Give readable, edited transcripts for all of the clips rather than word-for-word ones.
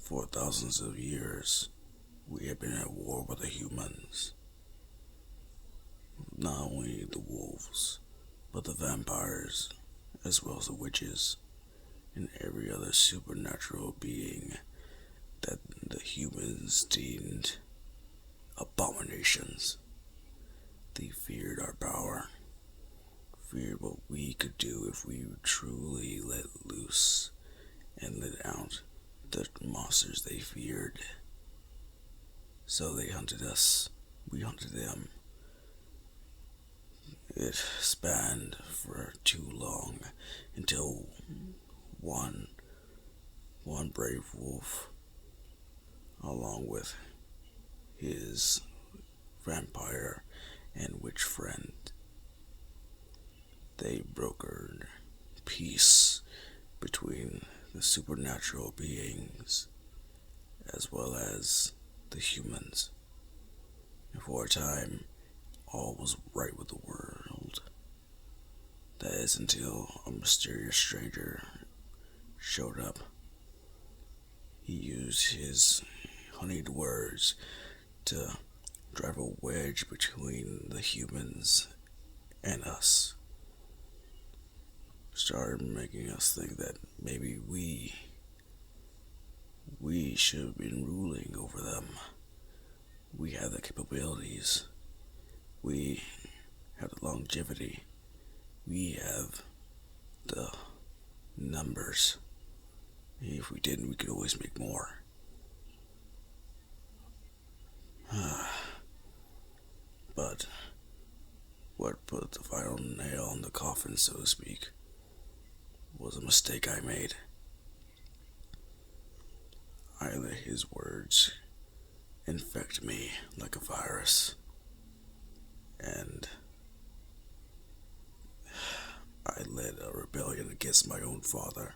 For thousands of years, we have been at war with the humans. Not only the wolves, but the vampires, as well as the witches, and every other supernatural being that the humans deemed abominations. They feared our power, feared what we could do if we truly let loose and let out the monsters they feared. So they hunted us, we hunted them. It spanned for too long until one brave wolf, along with his vampire and witch friend, they brokered peace between the supernatural beings as well as the humans. And for a time, all was right with the world. That is until a mysterious stranger showed up. He used his honeyed words to drive a wedge between the humans and us. Started making us think that maybe we should have been ruling over them. We have the capabilities. We have the longevity. We have the numbers. If we didn't, we could always make more. But what put the final nail in the coffin, so to speak, was a mistake I made. I let his words infect me like a virus, and I led a rebellion against my own father.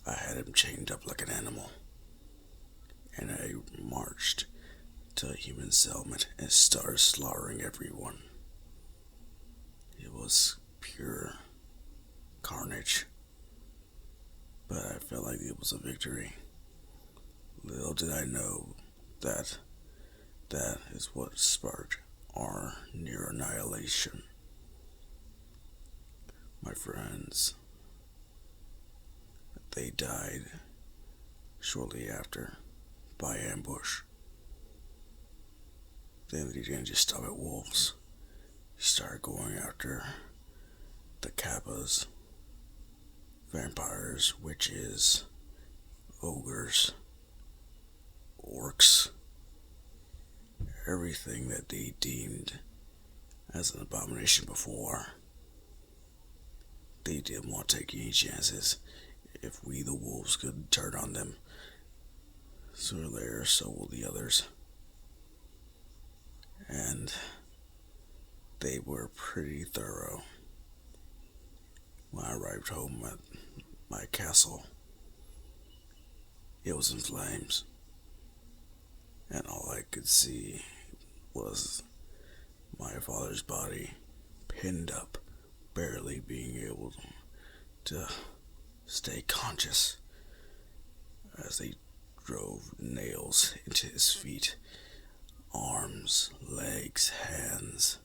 I had him chained up like an animal, and I marched to a human settlement and started slaughtering everyone. It was pure carnage, but I felt like it was a victory. Little did I know that is what sparked our near annihilation. My friends, they died shortly after by ambush. Then he didn't just stop at wolves. He started going after the kappas, vampires, witches, ogres, orcs, everything that they deemed as an abomination before. They didn't want to take any chances. If we, the wolves, could turn on them, sooner or later, so will the others. And they were pretty thorough. When I arrived home at my castle, it was in flames, and all I could see was my father's body pinned up, barely being able to stay conscious as they drove nails into his feet, arms, legs, hands.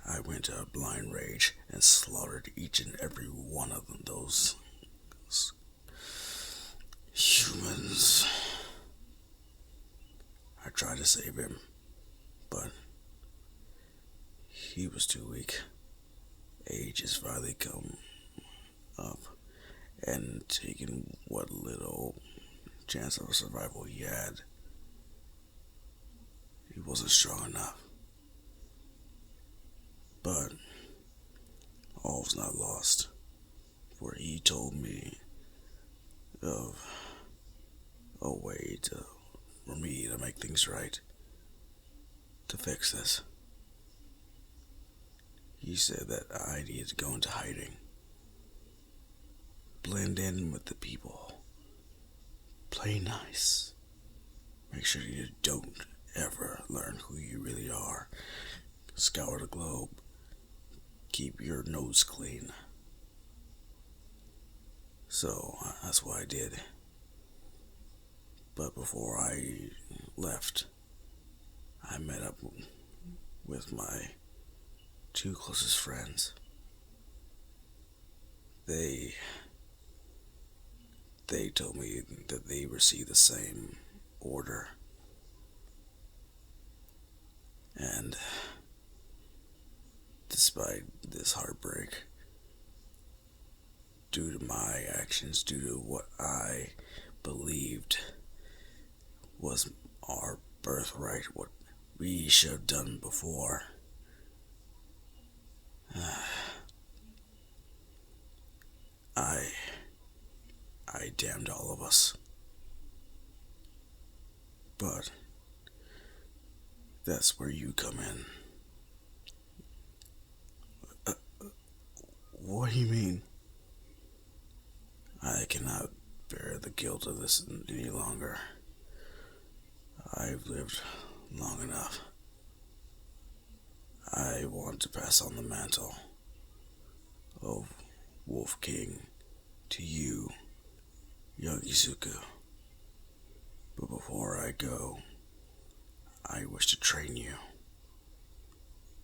I went to a blind rage and slaughtered each and every one of them, those humans. I tried to save him, but he was too weak. Age has finally come up and taken what little chance of survival he had. He wasn't strong enough. But all was not lost, for he told me of a way for me to make things right, to fix this. He said that I needed to go into hiding, blend in with the people, play nice, make sure you don't ever learn who you really are, scour the globe, keep your nose clean. So that's what I did. But before I left, I met up with my two closest friends. They they told me that they received the same order, and despite this heartbreak, due to my actions, due to what I believed was our birthright, what we should have done before, I I damned all of us. But that's where you come in. What do you mean? I cannot bear the guilt of this any longer. I've lived long enough. I want to pass on the mantle of Wolf King to you, young Izuku. But before I go, I wish to train you.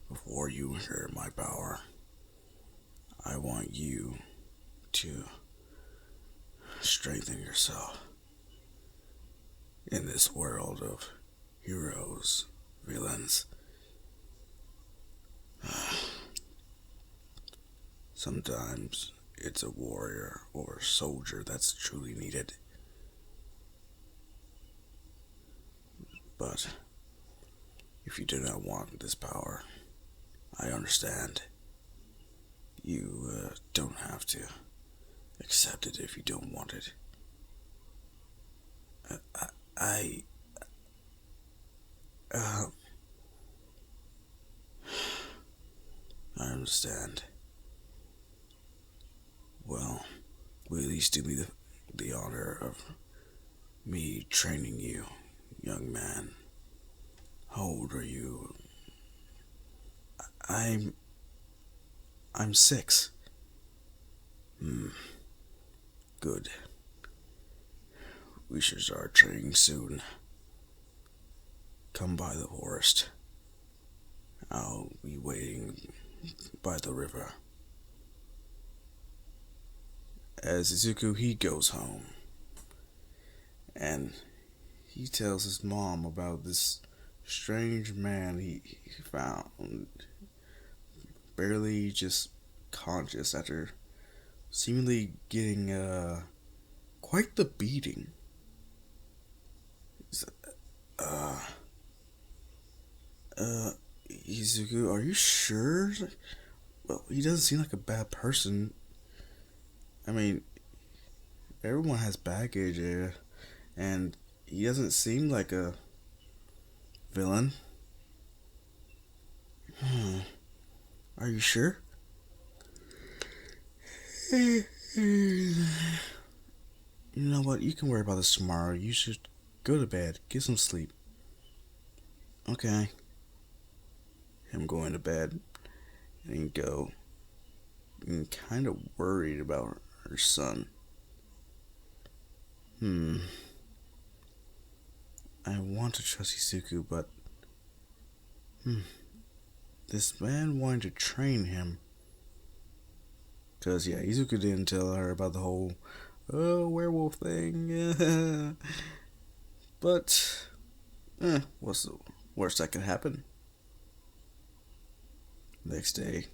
Before you inherit my power, I want you to strengthen yourself in this world of heroes, villains. Sometimes it's a warrior or a soldier that's truly needed. But if you do not want this power, I understand. You don't have to accept it if you don't want it. I uh, I understand. Well, will you at least do me the honor of me training you, young man? How old are you? I'm 6. Good. We should start training soon. Come by the forest. I'll be waiting by the river. As Izuku, he goes home. And he tells his mom about this strange man he found, barely just conscious after seemingly getting quite the beating. Izuku, are you sure? Well, he doesn't seem like a bad person. I mean, everyone has baggage, and he doesn't seem like a villain. Are you sure? You know what? You can worry about this tomorrow. You should go to bed. Get some sleep. Okay. Him going to bed and go. I'm kind of worried about her son. I want to trust Izuku, but this man wanted to train him. Because, yeah, Izuku didn't tell her about the whole werewolf thing. But, what's the worst that could happen? Next day,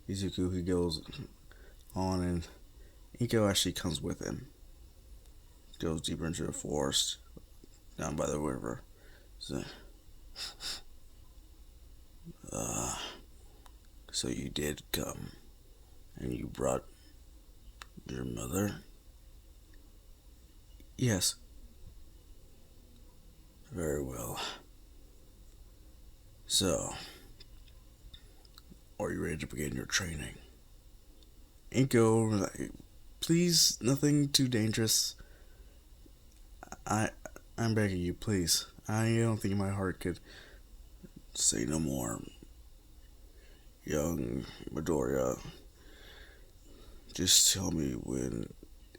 Izuku, he goes on, and Iko actually comes with him. Goes deeper into the forest, down by the river. So, so you did come, and you brought your mother? Yes. Very well. So, are you ready to begin your training? Inko, please, nothing too dangerous. I'm begging you, please. I don't think my heart could say no more. Young Midoriya, just tell me when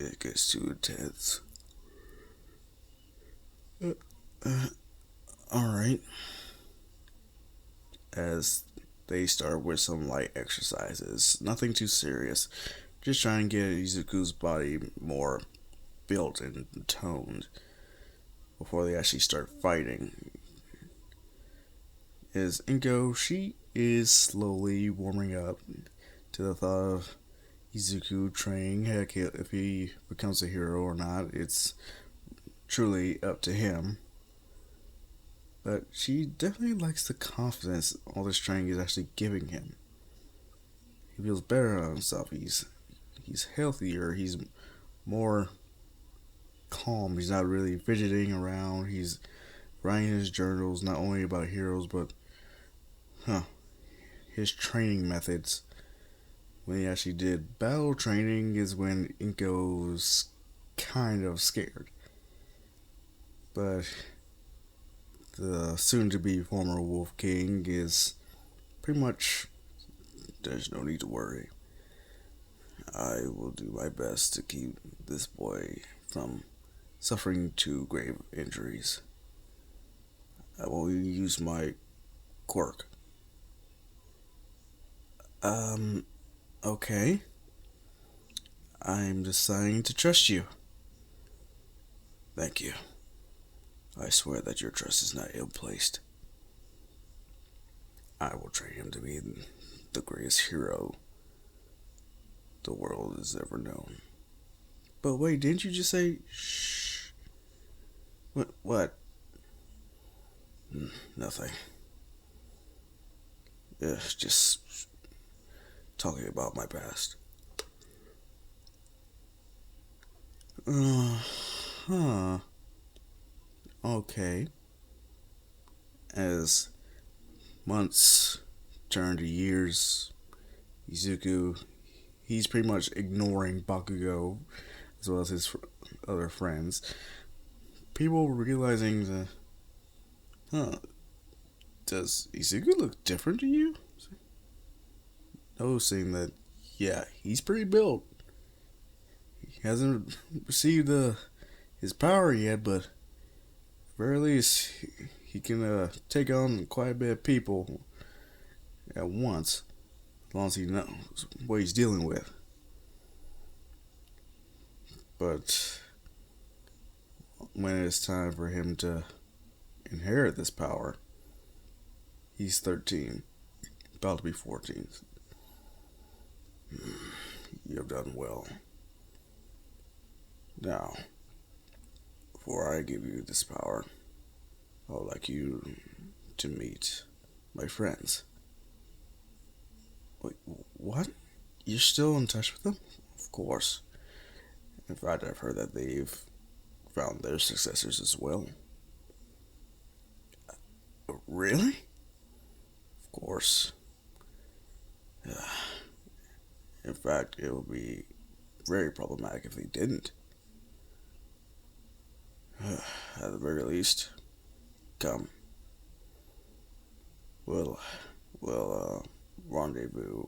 it gets too intense. Uh, Alright. As they start with some light exercises, nothing too serious. Just trying to get Izuku's body more built and toned before they actually start fighting. Is Inko, she is slowly warming up to the thought of Izuku training. Heck, if he becomes a hero or not, it's truly up to him. But she definitely likes the confidence all this training is actually giving him. He feels better on himself. He's healthier. He's more calm. He's not really fidgeting around. He's writing his journals not only about heroes but his training methods. When he actually did battle training is when Inko's kind of scared. But the soon-to-be former Wolf King is pretty much, there's no need to worry. I will do my best to keep this boy from suffering too grave injuries. I will use my quirk. Okay. I'm deciding to trust you. Thank you. I swear that your trust is not ill-placed. I will train him to be the greatest hero the world has ever known. But wait, didn't you just say shh? What? Nothing. Just talking about my past. Huh. Okay. As months turn to years, Izuku, he's pretty much ignoring Bakugo as well as his other friends. People realizing that, does Izuku look different to you? Noticing that, yeah, he's pretty built. He hasn't received his power yet, but at the very least, he can take on quite a bit of people at once, as long as he knows what he's dealing with. But when it's time for him to inherit this power, he's 13, about to be 14. You have done well. Now, before I give you this power, I would like you to meet my friends. Wait, what? You're still in touch with them? Of course. In fact, I've heard that they've found their successors as well. Really? Of course. In fact, it would be very problematic if they didn't. At the very least, come. We'll rendezvous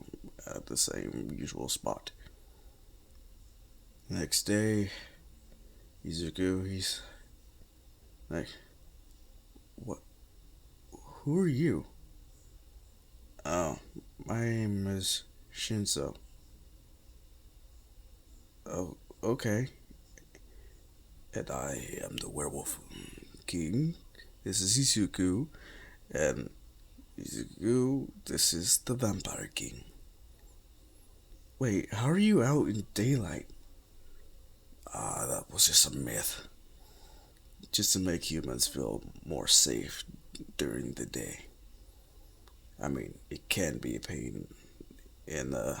at the same usual spot. Next day, Izuku, he's like, what? Who are you? Oh, my name is Shinso. Oh, okay. And I am the werewolf king. This is Izuku. And Izuku, this is the vampire king. Wait, how are you out in daylight? That was just a myth. Just to make humans feel more safe during the day. I mean, it can be a pain in the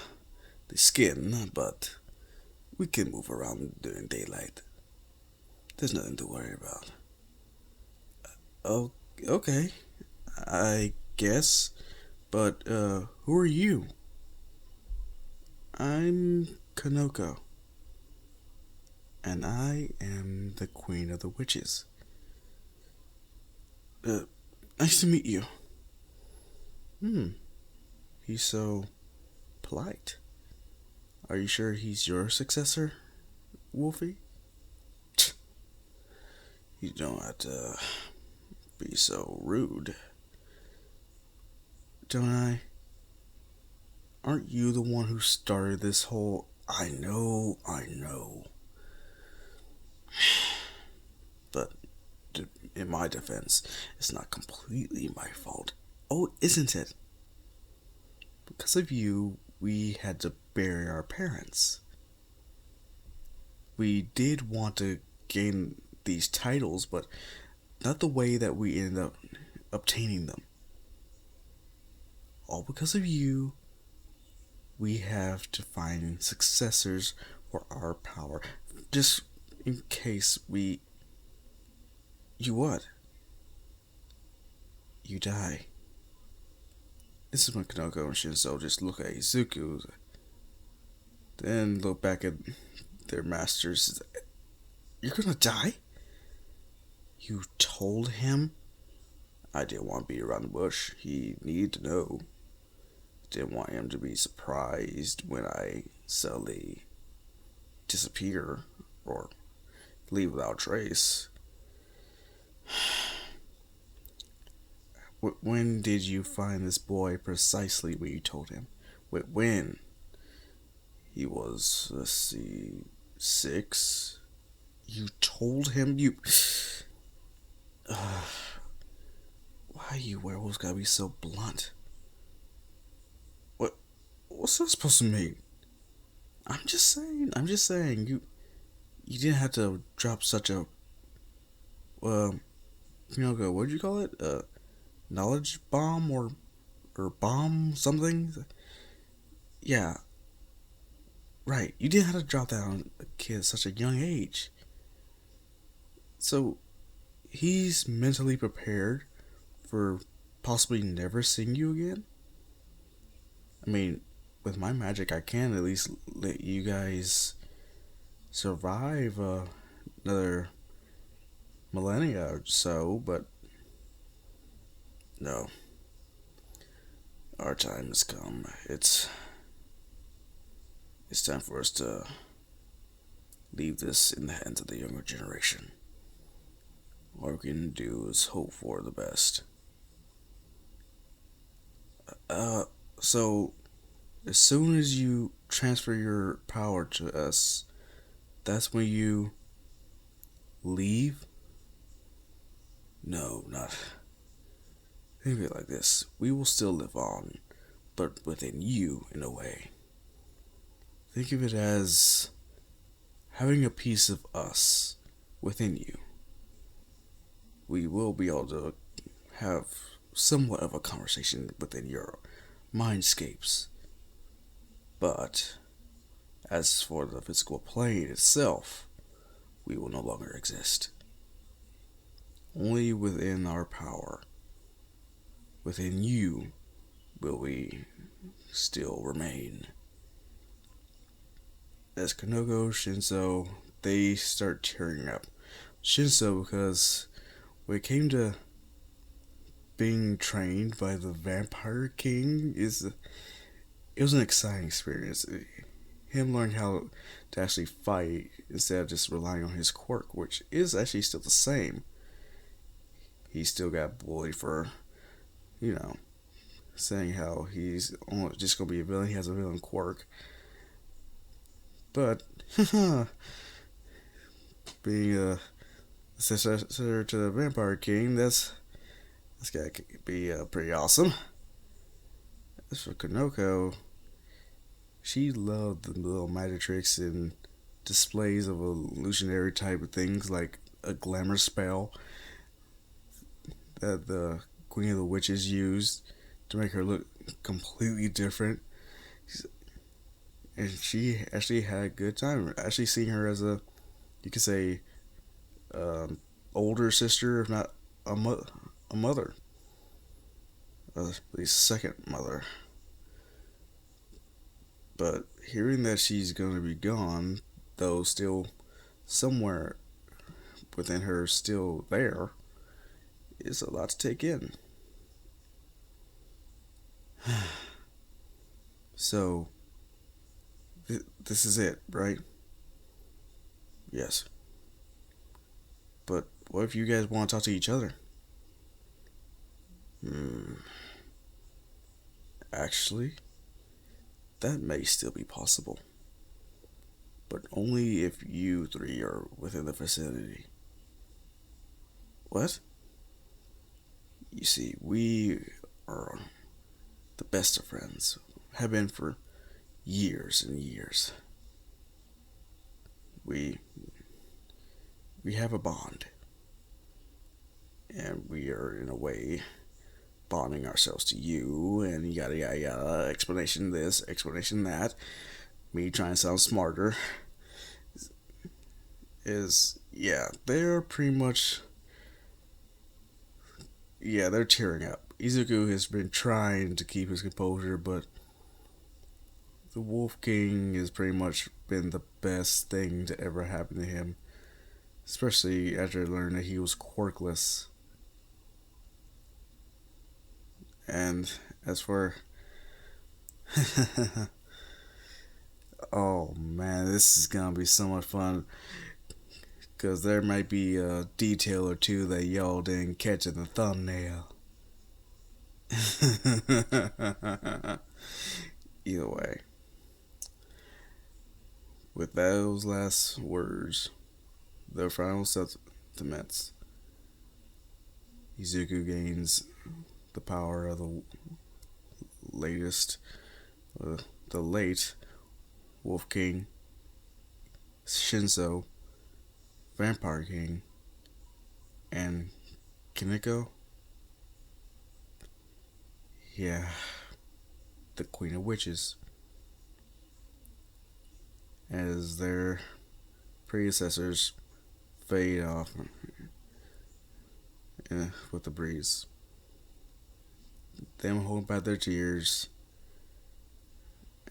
skin, but we can move around during daylight. There's nothing to worry about. Oh, okay. I guess. But, who are you? I'm Kanoko. And I am the Queen of the Witches. Nice to meet you. He's so polite. Are you sure he's your successor? Wolfie? You don't have to be so rude. Don't I? Aren't you the one who started this whole I know. But in my defense, it's not completely my fault. Oh, isn't it? Because of you, we had to bury our parents. We did want to gain these titles, but not the way that we ended up obtaining them. All because of you, we have to find successors for our power. Just in case we. You what? You die. This is when Kanoko and Shinso just look at Izuku, then look back at their masters. You're gonna die? You told him? I didn't want to be around the bush. He needed to know. Didn't want him to be surprised when I suddenly disappear or leave without trace. When did you find this boy precisely when you told him? When? He was, let's see, 6? You told him you... why you werewolves gotta be so blunt? What's that supposed to mean? I'm just saying, you didn't have to drop such a, what'd you call it? Knowledge bomb or bomb something? Yeah, right. You didn't have to drop that on a kid at such a young age. So, he's mentally prepared for possibly never seeing you again? I mean, with my magic, I can at least let you guys survive another millennia or so, but no. Our time has come. It's time for us to leave this in the hands of the younger generation. All we can do is hope for the best. So as soon as you transfer your power to us, that's when you leave? No, not. Think of it like this. We will still live on, but within you, in a way. Think of it as having a piece of us within you. We will be able to have somewhat of a conversation within your mindscapes. But as for the physical plane itself, we will no longer exist. Only within our power, within you, will we still remain. As Kanoko, Shinso, they start tearing up. Shinso, because when it came to being trained by the Vampire King, it was an exciting experience. Him learning how to actually fight instead of just relying on his quirk, which is actually still the same. He still got bullied for, saying how he's just going to be a villain. He has a villain quirk. But, being a successor to the Vampire King, that's gotta be pretty awesome. As for Kanoko, she loved the little magic tricks and displays of illusionary type of things like a glamour spell that the Queen of the Witches used to make her look completely different. And she actually had a good time. Actually seeing her as you could say, older sister, if not a mother. At least second mother. But hearing that she's going to be gone, though still somewhere within her still there, is a lot to take in. So, this is it, right? Yes. But what if you guys want to talk to each other? Hmm. Actually, that may still be possible. But only if you three are within the vicinity. What? You see, we are the best of friends. Have been for years and years. We we have a bond, and we are in a way bonding ourselves to you, and yada yada yada. Explanation this, explanation that. Me trying to sound smarter is, yeah, they're pretty much, yeah, they're tearing up. Izuku has been trying to keep his composure, but the Wolf King has pretty much been the best thing to ever happen to him, especially after I learned that he was quirkless. And as for oh man, this is gonna be so much fun because there might be a detail or two that y'all didn't catch in the thumbnail. Either way, with those last words, the final sentiments, Izuku gains the power of latest, the late Wolf King, Shinso, Vampire King, and Kineko. Yeah, the Queen of Witches, as their predecessors fade off with the breeze. Them hold back their tears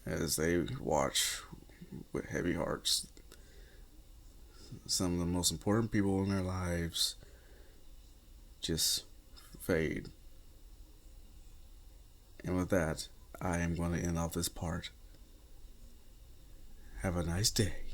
as they watch with heavy hearts some of the most important people in their lives just fade. And with that, I am going to end off this part. Have a nice day.